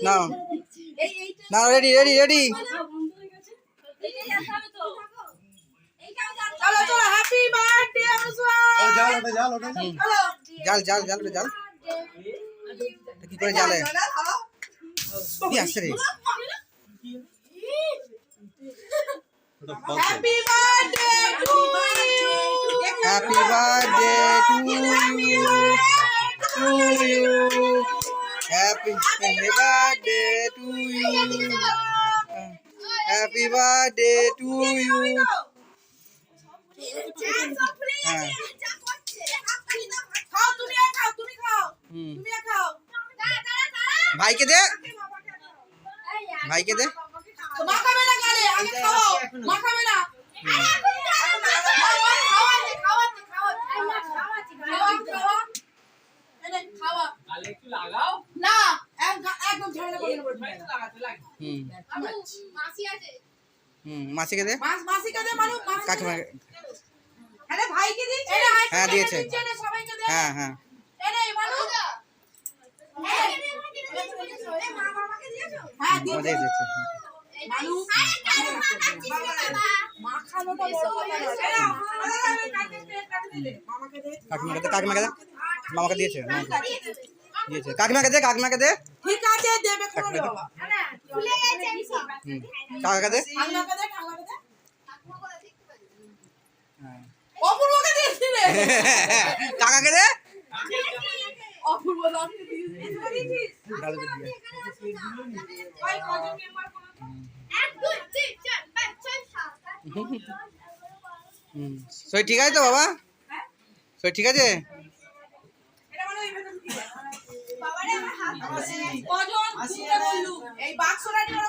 নাও নাও, ready ready ready. চলো চলো, happy birthday Anusuya. জাল জাল জাল রে জাল। কি করে জালে? কি আসছে রে? Happy birthday to you. Happy birthday to you, to you. Happy birthday to you, happy birthday to you. হ্যাঁ খাও তুমি, খাও তুমি, খাও তুমি, খাও। ভাইকে দে, ভাইকে দে। মাখাবে না গালে, আগে খাও। মাখাবে না। মাসিকে দে, মাসিকে দে, মানু কাকিমা। আরে ভাইকে দিন। হ্যাঁ দিয়েছে, সবাইকে দে। হ্যাঁ হ্যাঁ। এরে মানু। হ্যাঁ মজা দিয়েছে। মানু। মাখানোটা বড় কথা নয়। মামাকে দে। কাকিমাকে দে, কাকিমাকে দে। মামাকে দিয়েছে, দিয়েছে। কাকিমাকে দে, কাকিমাকে দে। ঠিক আছে, দেবে কোন বাবা। ভুলে গেছে আমি সব। কাকাকে দে। ঠাঙ্গাকে দে, ঠাঙ্গাকে দে। অপূর্বকে দিয়েছি রে। কাকাকে দে। অপূর্ব দামকে দিয়েছিস। ভাই কজন মেম্বার করো তো? 1 2 3 4 5 6 7 সই ঠিক আছে তো বাবা? সই ঠিক আছে? এটা মানে ওই ভেতর দিয়ে। বাবারে আমার হাত কজন? দুটো বললু। এই বাক্সটা নিয়ে